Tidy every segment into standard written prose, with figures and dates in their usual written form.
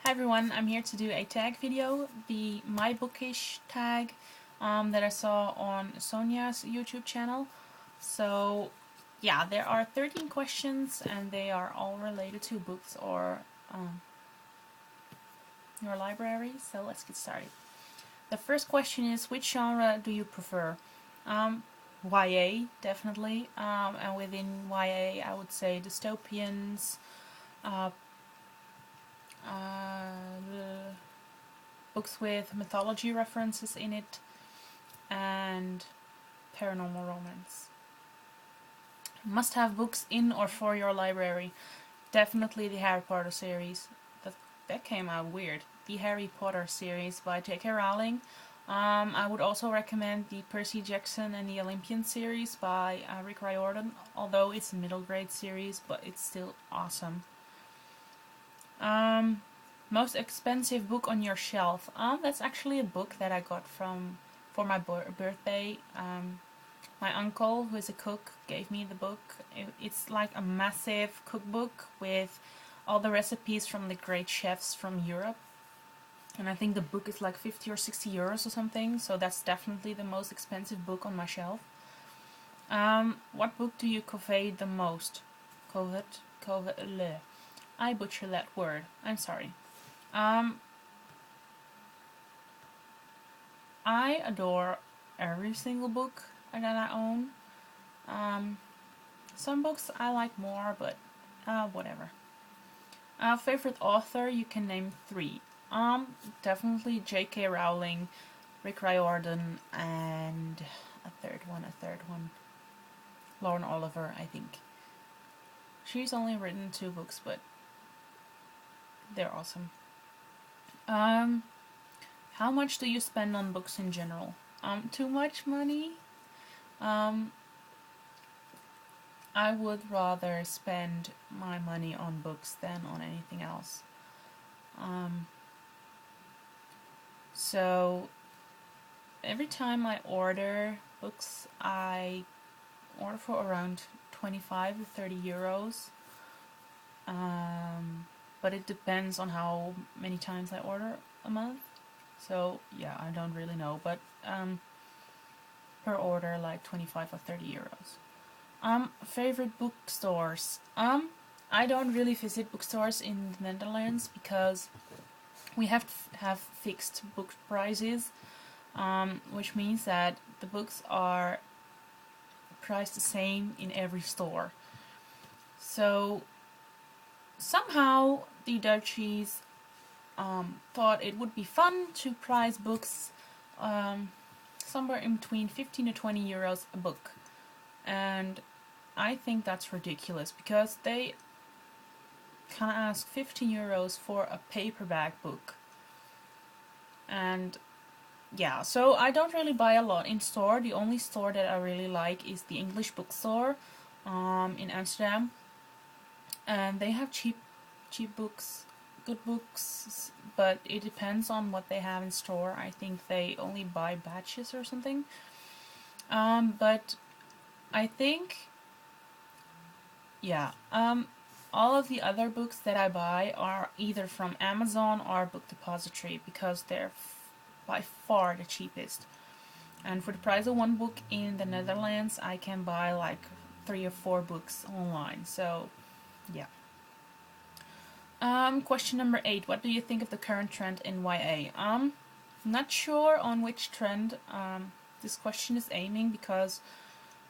Hi everyone, I'm here to do a tag video, the My Bookish tag that I saw on Sonia's YouTube channel. So yeah, there are 13 questions and they are all related to books or your library, so let's get started. The first question is, which genre do you prefer? YA, definitely, and within YA I would say dystopians, uh, books with mythology references in it, and paranormal romance. Must have books in or for your library. Definitely the Harry Potter series. That came out weird. The Harry Potter series by J.K. Rowling. I would also recommend the Percy Jackson and the Olympian series by Rick Riordan, although it's a middle grade series, but it's still awesome. Most expensive book on your shelf. That's actually a book that I got for my birthday. My uncle, who is a cook, gave me the book. It's like a massive cookbook with all the recipes from the great chefs from Europe. And I think the book is like 50 or 60 euros or something, so that's definitely the most expensive book on my shelf. What book do you covet the most? Covet? Bleh. I butcher that word. I'm sorry. I adore every single book that I own. Some books I like more, but whatever. Favorite author, you can name 3. Definitely J.K. Rowling, Rick Riordan, and a third one. Lauren Oliver, I think. She's only written 2 books, but they're awesome. How much do you spend on books in general? Too much money? I would rather spend my money on books than on anything else. So every time I order books, I order for around 25 to 30 euros. But it depends on how many times I order a month. So yeah, I don't really know, but per order like 25 or 30 euros. Favorite bookstores. I don't really visit bookstores in the Netherlands because we have to have fixed book prices, which means that the books are priced the same in every store. So somehow the Dutchies thought it would be fun to price books somewhere in between 15 to 20 euros a book. And I think that's ridiculous because they kind of ask 15 euros for a paperback book. And yeah, so I don't really buy a lot in store. The only store that I really like is the English bookstore in Amsterdam. And they have cheap books, good books, but it depends on what they have in store. I think they only buy batches or something. But I think, yeah, all of the other books that I buy are either from Amazon or Book Depository because they're by far the cheapest. And for the price of one book in the Netherlands, I can buy like 3 or 4 books online. So, yeah. Question number 8. What do you think of the current trend in YA? Not sure on which trend this question is aiming because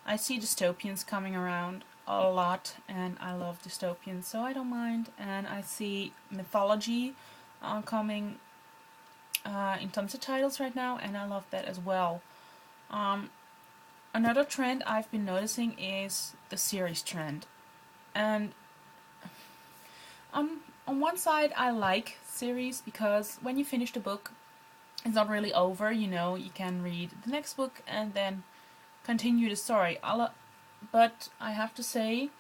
I see dystopians coming around a lot and I love dystopians, so I don't mind. And I see mythology coming in tons of titles right now, and I love that as well. Another trend I've been noticing is the series trend. And on one side I like series because when you finish the book, it's not really over, you know, you can read the next book and then continue the story. But I have to say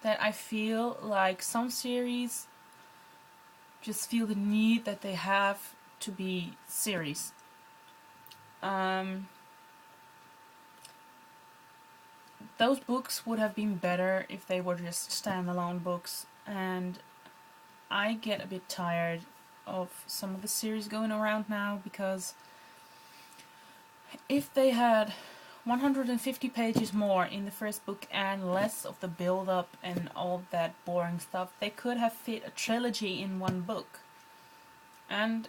that I feel like some series just feel the need that they have to be series. Those books would have been better if they were just standalone books, and I get a bit tired of some of the series going around now, because if they had 150 pages more in the first book and less of the build-up and all that boring stuff, they could have fit a trilogy in one book. And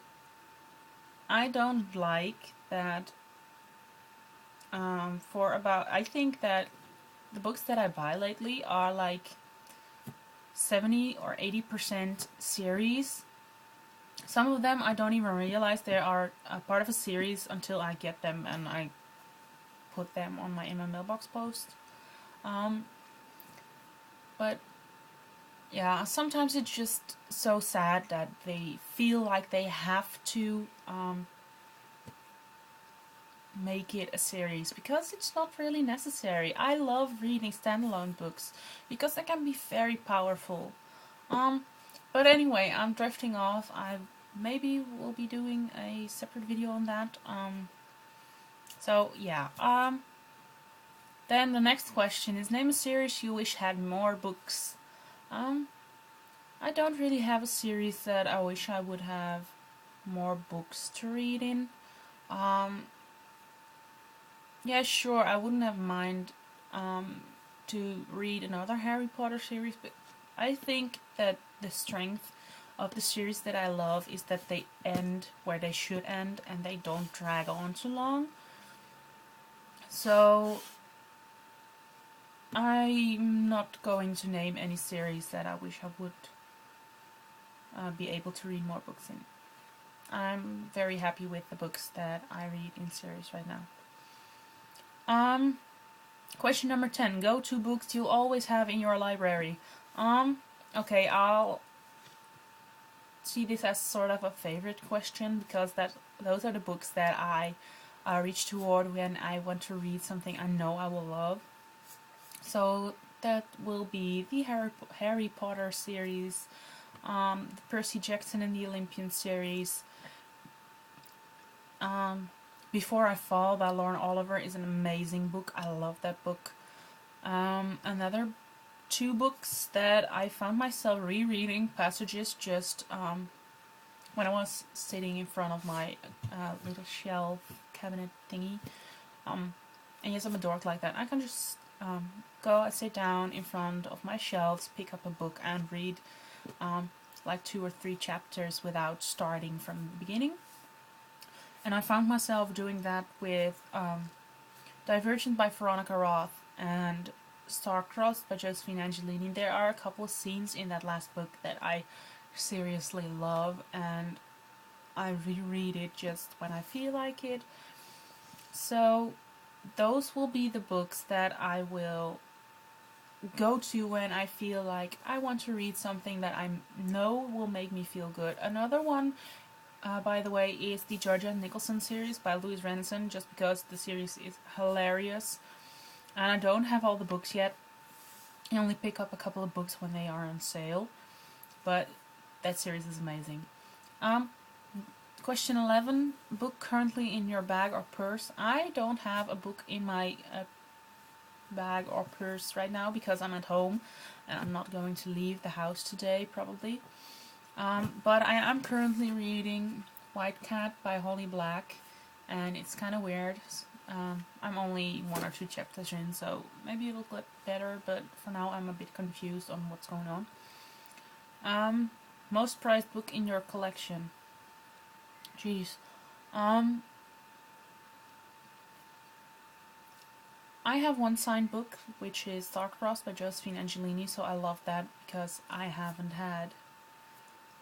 I don't like that. I think that the books that I buy lately are like 70 or 80% series. Some of them I don't even realize they are a part of a series until I get them and I put them on my mailbox post. But yeah, sometimes it's just so sad that they feel like they have to make it a series, because it's not really necessary. I love reading standalone books because they can be very powerful. But anyway, I'm drifting off. I maybe will be doing a separate video on that. So yeah. Then the next question is, name a series you wish had more books. I don't really have a series that I wish I would have more books to read in. Yeah, sure, I wouldn't have mind to read another Harry Potter series, but I think that the strength of the series that I love is that they end where they should end and they don't drag on too long. So I'm not going to name any series that I wish I would be able to read more books in. I'm very happy with the books that I read in series right now. Question number 10. Go-to books you'll always have in your library. Okay, I'll see this as sort of a favorite question, because those are the books that I reach toward when I want to read something I know I will love. So that will be the Harry Potter series, the Percy Jackson and the Olympian series. Before I Fall by Lauren Oliver is an amazing book. I love that book. Another two books that I found myself rereading passages just when I was sitting in front of my little shelf cabinet thingy. And yes, I'm a dork like that. I can just go and sit down in front of my shelves, pick up a book and read like 2 or 3 chapters without starting from the beginning. And I found myself doing that with Divergent by Veronica Roth and Star-Crossed by Josephine Angelini. There are a couple of scenes in that last book that I seriously love, and I reread it just when I feel like it. So those will be the books that I will go to when I feel like I want to read something that I know will make me feel good. Another one, by the way, is the Georgia Nicholson series by Louise Renson, just because the series is hilarious. And I don't have all the books yet. I only pick up a couple of books when they are on sale. But that series is amazing. Question 11. Book currently in your bag or purse. I don't have a book in my bag or purse right now because I'm at home and I'm not going to leave the house today, probably. But I am currently reading White Cat by Holly Black, and it's kind of weird. I'm only 1 or 2 chapters in, so maybe it'll get better, but for now I'm a bit confused on what's going on. Most prized book in your collection. Jeez. I have one signed book, which is Star-Crossed by Josephine Angelini, so I love that because I haven't had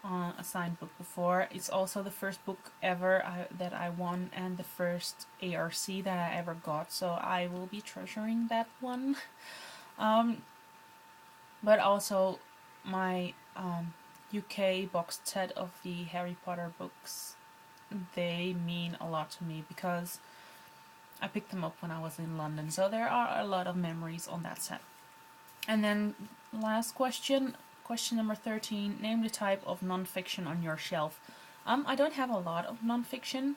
a signed book before. It's also the first book ever that I won, and the first ARC that I ever got, so I will be treasuring that one. But also my UK box set of the Harry Potter books, they mean a lot to me because I picked them up when I was in London, so there are a lot of memories on that set. And then last question number 13, name the type of nonfiction on your shelf. I don't have a lot of nonfiction.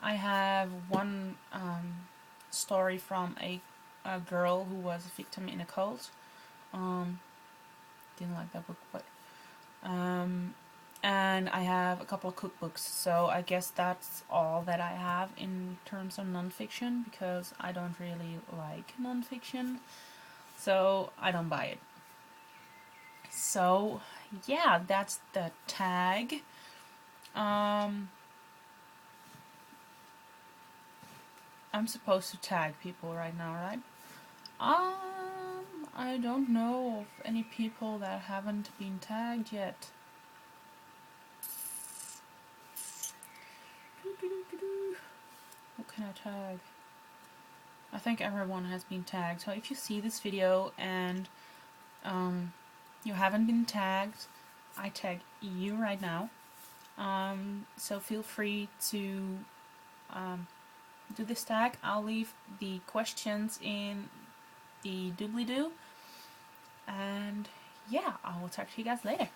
I have one story from a girl who was a victim in a cult. Didn't like that book, but and and I have a couple of cookbooks, so I guess that's all that I have in terms of nonfiction, because I don't really like nonfiction, so I don't buy it. So yeah, that's the tag. I'm supposed to tag people right now, right? I don't know of any people that haven't been tagged yet. What can I tag? I think everyone has been tagged. So if you see this video and you haven't been tagged, I tag you right now. So feel free to do this tag. I'll leave the questions in the doobly-doo. And yeah, I will talk to you guys later.